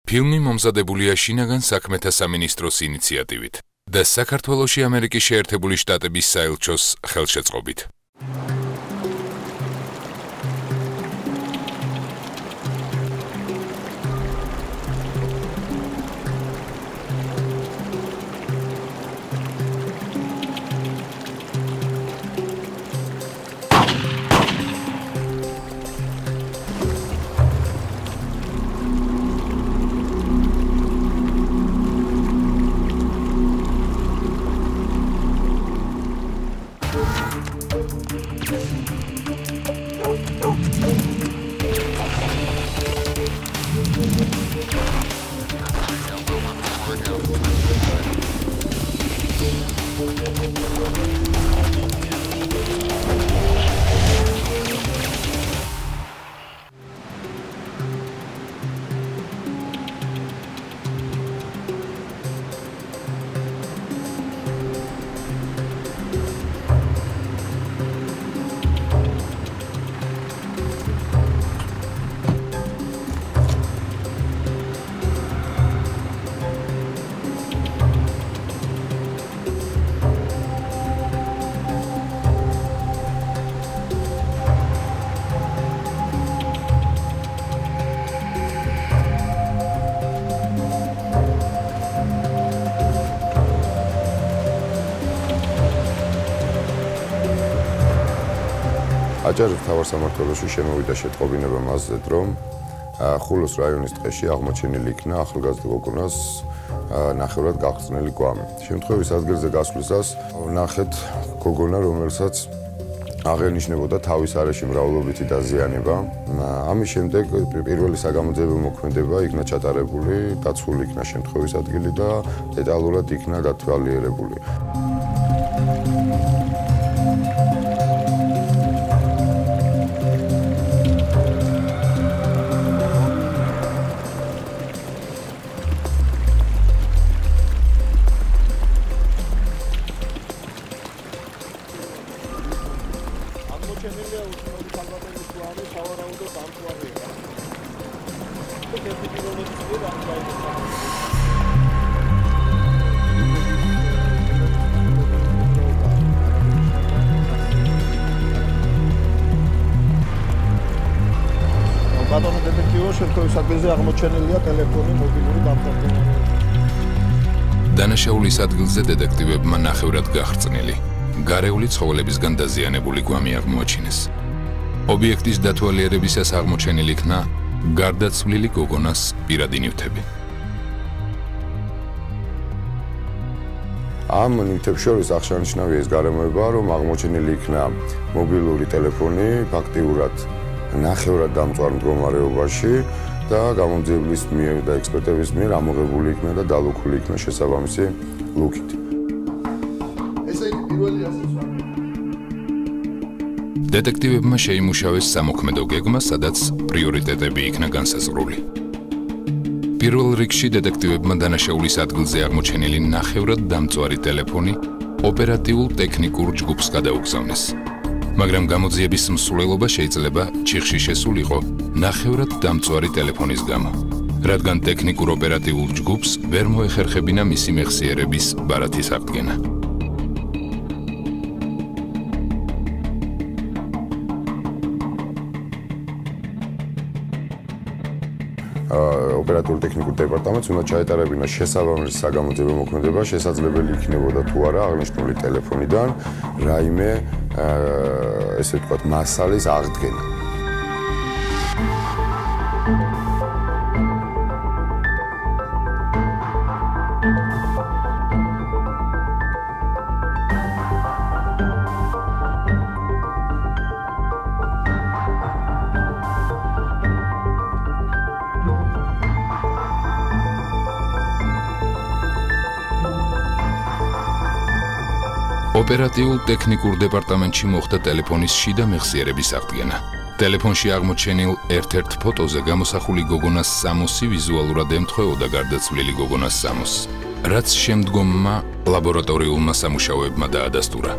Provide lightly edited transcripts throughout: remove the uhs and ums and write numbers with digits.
ფილმი მომზადებულია შინაგან საქმეთა სამინისტროს ინიციატივით და საქართველოში ამერიკის შეერთებული შტატების საელჩოს ხელშეწყობით. აჭარის მთავარ სამმართველოში შემოვიდა შეტყობინება მასზეც, რომ ხულოს რაიონის ტყეში აღმოჩენილი იქნა ახალგაზრდა გოგონას ნახევრად გახრწნილი კვამი. შემთხვევის ადგილზე გასვლისას ნახეთ გოგონა, რომელსაც აღენიშნებოდა თავის არეში მრავლობითი დაზიანება. ამის შემდეგ პირველი საგამოძიებო მოქმედება იქნა ჩატარებული, დაცული იქნა შემთხვევის ადგილი და დეტალურად იქნა დათვალიერებული. ბატონო დეტექტივო, შემთხვევის ადგილზე აღმოჩენილია ტელეფონი, მობილური დამსახურება. დანაშაულის ადგილზე დეტექტივებმა ნახევრად გახრწნილი, გარეული ცხოველებისგან დაზიანებული კვამი აღმოაჩინეს. ობიექტის დათვალიერებისას აღმოჩენილი იქნა გარდაცვლილი გოგონას პირადი ნივთები. ამ ნივთებს შორის აღსანიშნავია ის გარემოება, რომ აღმოჩენილი იქნა მობილური ტელეფონი, ფაქტიურად ნახევრად დამწვარ მდგომარეობაში და გამომძიებლის მიერ და ექსპერტების მიერ ამოღებული იქნა და დალუქული იქნა შესაბამისი ლუქით. ესე იგი პირველი ასეცვა. დეტექტივებმა შეიმუშავეს სამოქმედო გეგმა, სადაც პრიორიტეტები იქნა განსაზღვრული. პირველ რიგში დეტექტივებმა დანაშაულის ადგილზე აღმოჩენილი ნახევრად დამწვარი ტელეფონი ოპერატიულ ტექნიკურ ჯგუფს გადაუგზავნეს. მაგრამ გამოძიების მსვლელობა შეიძლება ჩიხში შესულიყო ნახევრად დამწვარი ტელეფონის გამო, რადგან ტექნიკურ ოპერატიულ ჯგუფს ვერ მოეხერხებინა მისი მეხსიერების ბარათის აღდგენა. ოპერატიულ ტექნიკურ დეპარტამენტს უნდა ჩაეტარებინა შესაბამისი საგამოძიებო მოქმედება, შესაძლებელი იქნებოდა თუ არა აღნიშნული ტელეფონიდან რაიმე ესე ვთქვათ მასალის აღდგენა. ოპერატიულ ტექნიკურ დეპარტამენტში მოხდა ტელეფონის შიდა მეხსიერების აღდგენა. ტელეფონში აღმოჩენილ ერთ-ერთ ფოტოზე გამოსახული გოგონას სამოსი ვიზუალურად ემთხვეოდა გარდაცვლილი გოგონას სამოსს, რაც შემდგომმა ლაბორატორიულმა სამუშაოებმა დაადასტურა.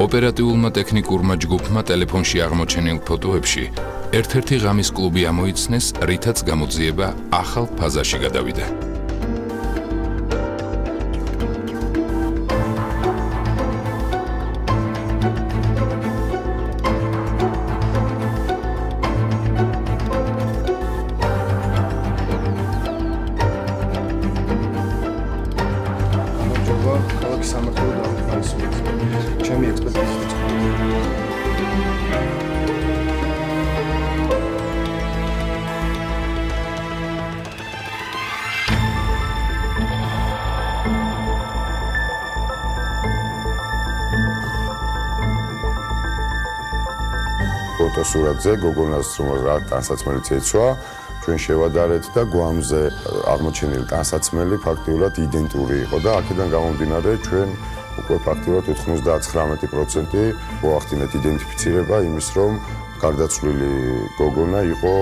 ოპერატიულმა ტექნიკურმა ჯგუფმა ტელეფონში აღმოჩენილ ფოტოებში ერთ-ერთი ღამის კლუბი ამოიცნეს, რითაც გამოძიება ახალ ფაზაში გადავიდა. ფოტოსურათზე გოგონას რა ტანსაცმელიც ეცვა, ჩვენ შევადარეთ და გვამზე აღმოჩენილი ტანსაცმელი ფაქტიურად იდენტური იყო და აქედან გამომდინარე ჩვენ უკვე ფაქტიურად 99% მოახდინეთ იდენტიფიცირება იმის, რომ გარდაცვლილი გოგონა იყო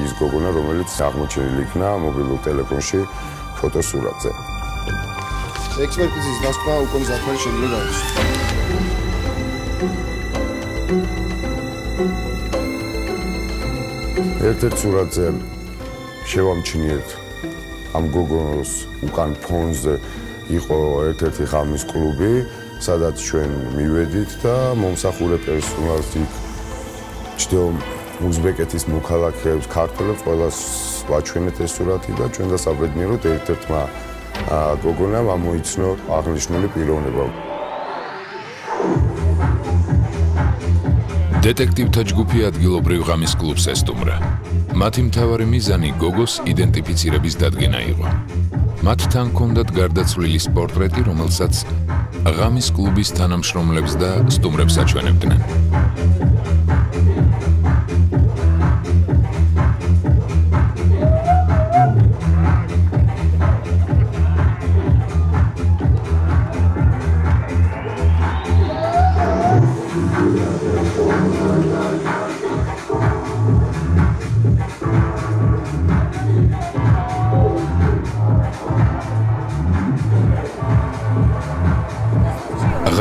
ის გოგონა, რომელიც აღმოჩენილი იქნა მობილურ ტელეფონში ფოტოსურათზე. ექსპერტიზის დასკვნა უკვე ზაფხული შეიძლება იყოს. ერთ-ერთ სურათზე შევამჩნიეთ ამ გოგონას უკან ფონზე იყო ერთ-ერთი ღამის კლუბი, სადაც ჩვენ მივედით და მომსახურე პერსონალს იქ ჩდომ უზბეკეთის მოქალაქეებს, ქართველებს ყველას ვაჩვენეთ ეს სურათი და ჩვენ დასაბედნიეროდ ერთ-ერთმა გოგონამ ამოიცნო აღნიშნული პიროვნება. დეტექტივთა ჯგუფი ადგილობრივ ღამის კლუბს ესტუმრა. მათი მთავარი მიზანი გოგოს იდენტიფიცირების დადგენა იყო. მათ თან ჰქონდათ გარდაცვლილის პორტრეტი, რომელსაც ღამის კლუბის თანამშრომლებს და სტუმრებს აჩვენებდნენ.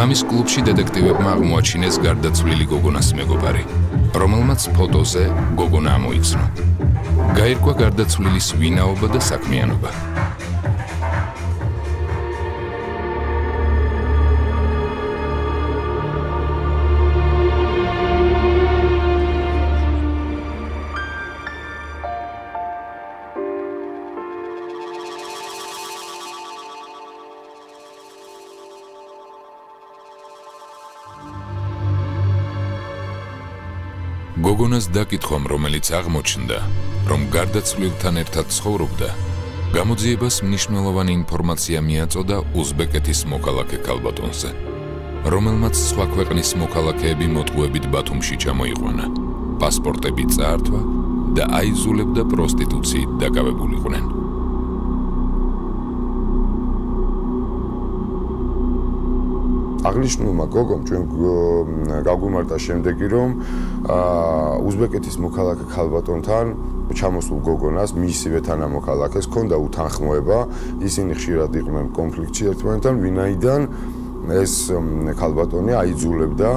ღამის კლუბში დეტექტივებმა აღმოაჩინეს გარდაცვლილი გოგონას მეგობარი, რომელმაც ფოტოზე გოგონა ამოიცნო. გაირკვა გარდაცვლილის ვინაობა და საქმიანობა. გოგონას დაკითხვამ, რომელიც აღმოჩნდა, რომ გარდაცვლილთან ერთად ცხოვრობდა, გამოძიებას მნიშვნელოვანი ინფორმაცია მიაწოდა უზბეკეთის მოქალაქე ქალბატონზე, რომელმაც სხვა ქვეყნის მოქალაქეები მოტყუებით ბათუმში ჩამოიყვანა, პასპორტები წაართვა და აიძულებდა პროსტიტუციით დაკავებულიყვნენ. აღნიშნულმა გოგომ ჩვენ გაგვიმართა შემდეგი, რომ უზბეკეთის მოქალაქე ქალბატონთან ჩამოსულ გოგონას, მისივე თანამოქალაქეს ჰქონდა უთანხმოება, ისინი ხშირად იყვნენ კონფლიქტში ერთმანეთთან, ვინაიდან ეს ქალბატონი აიძულებდა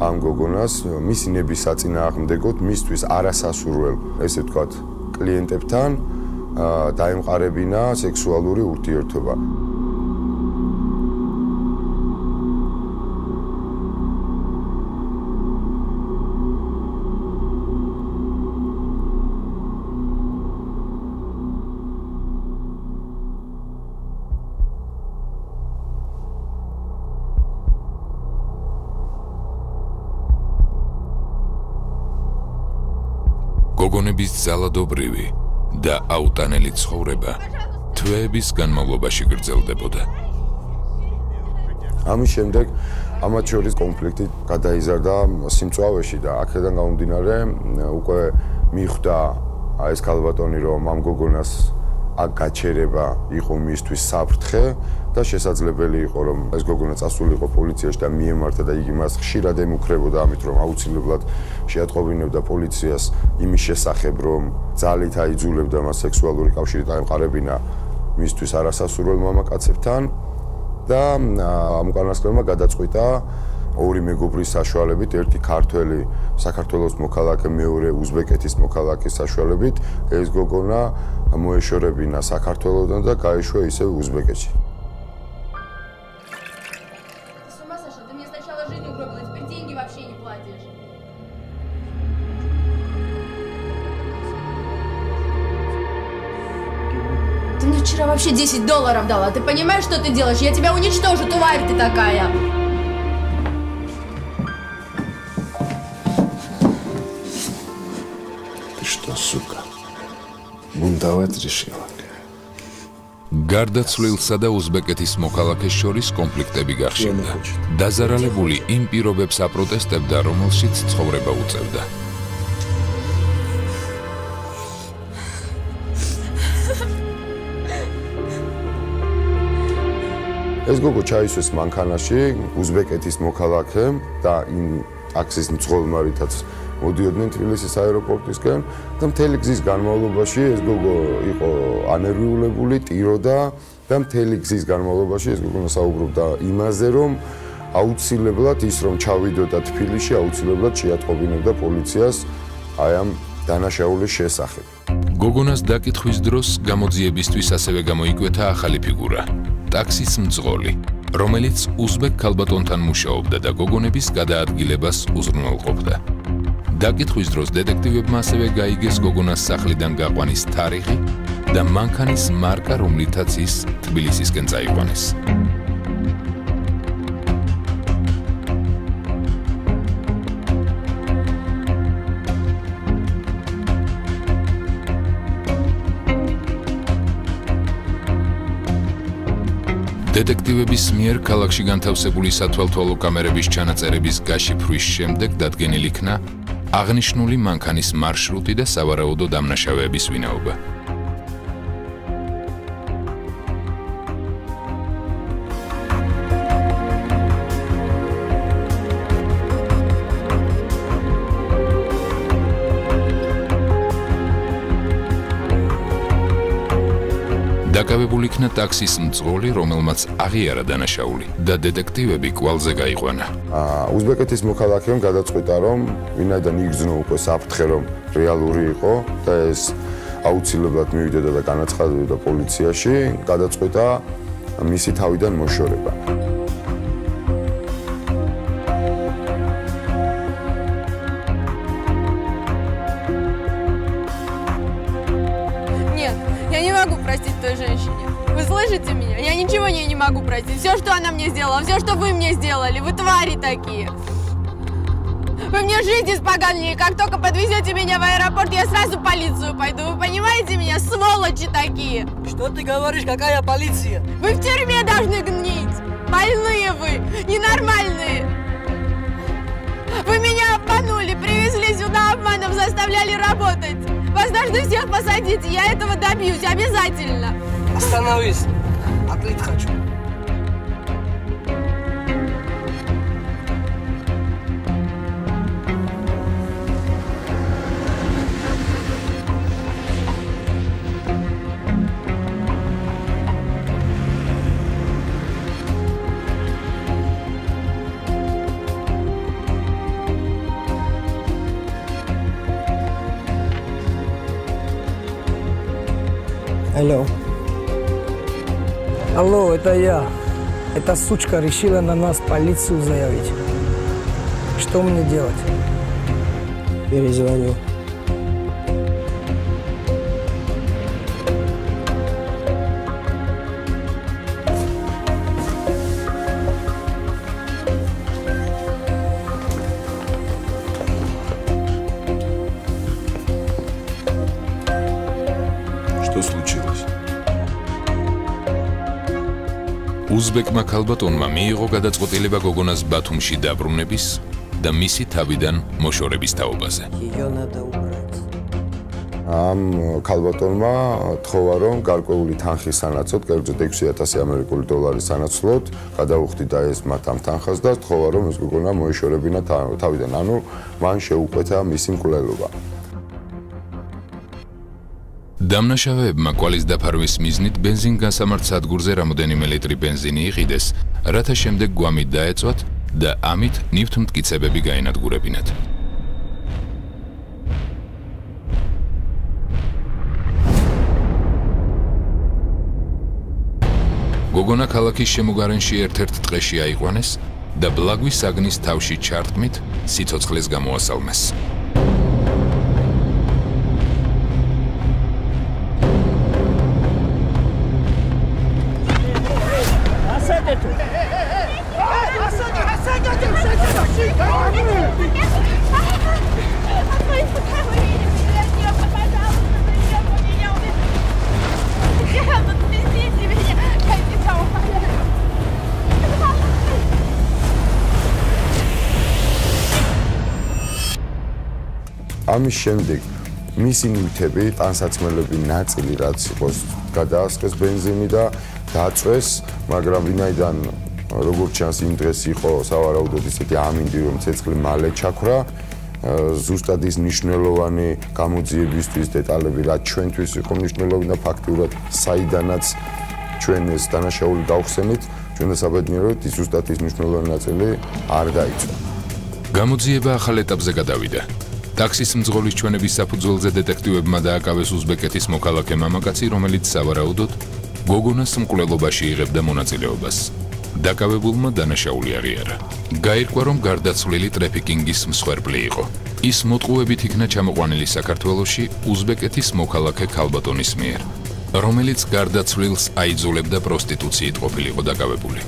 ამ გოგონას მისი ნების საწინააღმდეგოდ მისთვის არასასურველ, ესე ვთქვათ, კლიენტებთან დაემყარებინა სექსუალური ურთიერთობა. გოგონების ძალადობრივი და აუტანელი ცხოვრება თვეების განმავლობაში გრძელდებოდა. ამის შემდეგ ამათ შორის კონფლიქტი გადაიზარდა სიმწვავეში და აქედან გამომდინარე უკვე მიხვდა ეს ქალბატონი, რომ ამ გოგონას აქ გაჩერება იყო მისთვის საფრთხე და შესაძლებელი იყო, რომ ეს გოგონა წასულიყო პოლიციაში და მიემართა და იგი მას ხშირად ემუქრებოდა ამით, რომ აუცილებლად შეატყობინებდა პოლიციას იმის შესახებ, რომ ძალით აიძულებდა მას სექსუალური კავშირი დაემყარებინა მისთვის არასასურველ მამაკაცებთან და ამ უკანასკნელმა გადაწყვიტა ორი მეგობრის საშუალებით, ერთი ქართველი საქართველოს მოქალაქე, მეორე უზბეკეთის მოქალაქის საშუალებით ეს გოგონა მოეშორებინა საქართველოსთან და გაიშვა ისევ უზბეკეთში. Ты мне вчера вообще $10 дала. Ты понимаешь, что ты делаешь? Я тебя уничтожу, тварь ты такая. Ты что, сука? Бунтовать решила? გარდაცვლილსა და უზბეკეთის მოქალაქეს შორის კონფლიქტები გახშინდა. დაზარალებული იმ პირობებს აპროტესტებდა, რომელშიც ცხოვრება უწევდა. ეს გოგო ჩაისვეს მანქანაში უზბეკეთის მოქალაქემ და იმ ტაქსის მძღოლმა, რითაც მოდიოდნენ თბილისის აეროპორტისკენ და მთელი გზის განმავლობაში ეს გოგო იყო ანერვიულებული, ტიროდა და მთელი გზის განმავლობაში ეს გოგო საუბრობდა იმაზე, რომ აუცილებლად ის რომ ჩავიდოდა თბილისში, აუცილებლად შეატყობინებდა პოლიციას აი ამ დანაშაულის შესახებ. გოგონას დაკითხვის დროს გამოძიებისთვის ასევე გამოიკვეთა ახალი ფიგურა. ტაქსის მძღოლი, რომელიც უზბეკ ქალბატონთან მუშაობდა და გოგონების გადაადგილებას უზრუნველყოფდა. დაკითხვის დროს დეტექტივებმა ასევე გაიგეს გოგონას სახლიდან გაყვანის თარიღი და მანქანის მარკა, რომლითაც ის თბილისისკენ წაიყვანეს. დეტექტივების მიერ ქალაქში განთავსებული სათვალთვალო კამერების ჩანაწერების გაშიფრვის შემდეგ დადგენილ იქნა აღნიშნული მანქანის მარშრუტი და სავარაუდო დამნაშავეების ვინაობა. დაკავებული იქნა ტაქსის მძღოლი, რომელმაც აღიარა დანაშაული და დეტექტივები კვალზე გაიყვანა. უზბეკეთის მოქალაქემ გადაწყვიტა, რომ ვინაიდან იგრძნო უკვე საფრთხე, რომ რეალური იყო და ეს აუცილებლად მივიდოდა და განაცხადებდა პოლიციაში, გადაწყვიტა მისი თავიდან მოშორება. Вы слышите меня? Я ничего не могу простить. Все, что она мне сделала, все, что вы мне сделали, вы твари такие. Вы мне жизнь испоганили. Как только подвезете меня в аэропорт, я сразу в полицию пойду. Вы понимаете меня? Сволочи такие. Что ты говоришь? Какая полиция? Вы в тюрьме должны гнить. Больные вы, ненормальные. Вы меня обманули, привезли сюда обманом, заставляли работать. Вас должны всех посадить, я этого добьюсь, обязательно. Остановись. Отлить хочу. Алло. Алло, это я. Эта сучка решила на нас полицию заявить. Что мне делать? Перезвоню. Что случилось? უზბეკმა ქალბატონმა მიიღო გადაწყვეტილება გოგონას ბათუმში დაბრუნების და მისი თავიდან მოშორების თაობაზე. Ее надо убрать. ამ ქალბატონმა თხოვა, რომ გარკვეული თანხის სანაცვლოდ, კერძოდ $6,000 ამერიკული დოლარის სანაცვლოდ, გადაუხდიდა ეს მათ ამ თანხას და თხოვა, რომ ეს გოგონა მოეშორებინა თავიდან. ანუ მან შეუყვეთა მისი მკვლელობა. დამნაშავეებმა კვალის დაფარვის მიზნით ბენზინგასამართ სადგურზე რამოდენიმე ლიტრი ბენზინი იყიდეს, რათა შემდეგ გვამით დაეწვათ და ამით ნივთმტკიცებები გაენადგურებინათ. გოგონა ქალაქის შემოგარენში ერთ-ერთ ტყეში აიყვანეს და ბლაგვის საგნის თავში ჩარტყმით სიცოცხლეს გამოასალმეს. ამის შემდეგ მისი ნივთები, ტანსაცმელები ნაწილი რაც იყოს გადაასხეს ბენზინი და დაწვეს, მაგრამ ვინაიდან როგორც ჩანს იმ დღეს იყო სავარაუდოდ ისეთი ამინდი რომ ცეცხლი მალე ჩაქრა, ზუსტად ის მნიშვნელოვანი გამოძიებისთვის დეტალები რაც ჩვენთვის იყო მნიშვნელოვანი და ფაქტიურად საიდანაც ჩვენ ეს დანაშაული გავხსენით, ჩვენ დასაბედნიეროთ ის ზუსტად ის მნიშვნელოვანი ნაწილი არ დაიწვა. გამოძიება ახალ ეტაპზე გადავიდა. ტაქსის მძღოლის ჩვენების საფუძველზე დეტექტივებმა დააკავეს უზბეკეთის მოქალაქე მამაკაცი, რომელიც სავარაუდოდ გოგონას მკვლელობაში იღებდა მონაწილეობას. დაკავებულმა დანაშაული არიარა. გაირკვა, რომ გარდაცვლილი ტრაფიკინგის მსხვერპლი იყო. ის მოტყუებით იქნა ჩამოყვანილი საქართველოში უზბეკეთის მოქალაქე ქალბატონის მიერ, რომელიც გარდაცვლილს აიძულებდა პროსტიტუციით ყოფილიყო დაკავებული.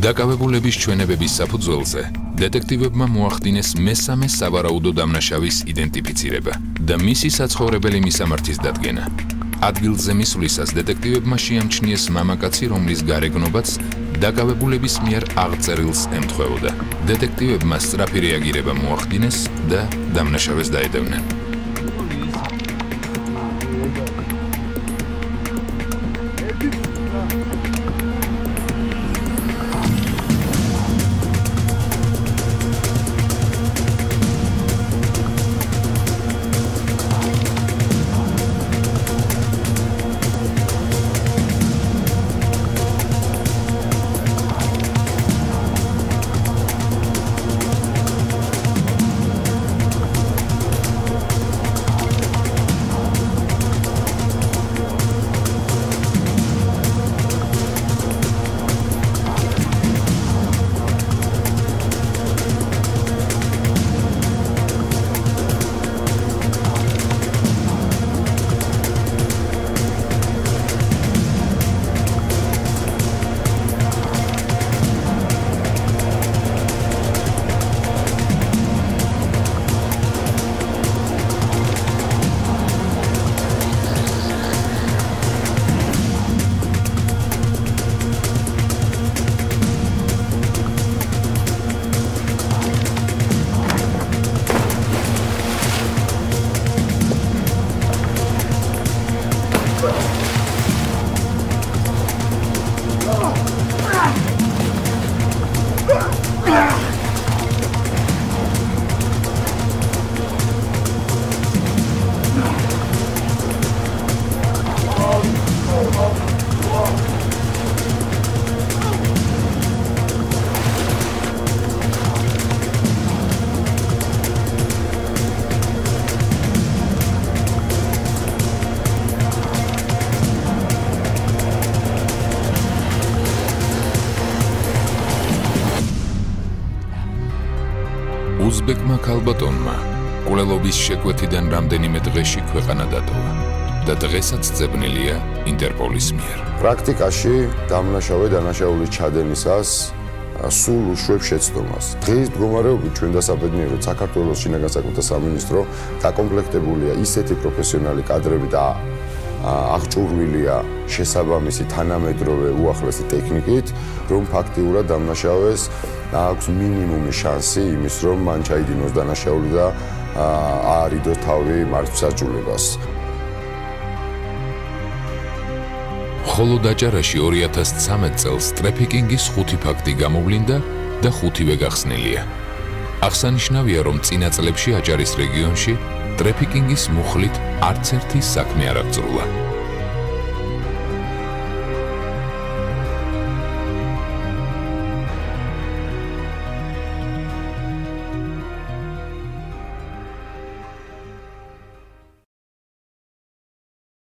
დაკავებულების ჩვენებების საფუძველზე დეტექტივებმა მოახდინეს მესამე სავარაუდო დამნაშავის იდენტიფიცირება და მისი საცხოვრებელი მისამართის დადგენა. ადგილზე მისვლისას დეტექტივებმა შეამჩნიეს მამაკაცი, რომლის გარეგნობაც დაკავებულების მიერ აღწერილს ემთხვეოდა. დეტექტივებმა სწრაფი რეაგირება მოახდინეს და დამნაშავეს დაედევნენ. უზბეკმა ქალბატონმა კვლელობის შეკვეთიდან რამდენიმე დღეში ქვეყანა დატოვა და დღესაც ძებნილია ინტერპოლის მიერ. პრაქტიკაში დამნაშავე დანაშაულის ჩადენისას სულ უშვებს შეცდომას. დღის მდგომარეობით ჩვენ დასაბედნიეროდ საქართველოს შინაგან საქმეთა სამინისტრო დაკომპლექტებულია ისეთი პროფესიონალი კადრები და აღჭურვილია შესაბამისი თანამედროვე უახლესი ტექნიკით, რომ ფაქტიურად დამნაშავეს აქვს მინიმუმი შანსი იმის, რომ მან ჩაიდინოს დანაშაული და აარიდოს თავი მართლმსაჯულებას. ხოლო დაჭარაში 2013 წელს ტრაფიკინგის 5 ფაქტი გამოვლინდა და 5-ვე გახსნილია. აღსანიშნავია, რომ წინა წლებში აჭარის რეგიონში ტრაფიკინგის მუხლით არც ერთი საქმე არ აღწრულა.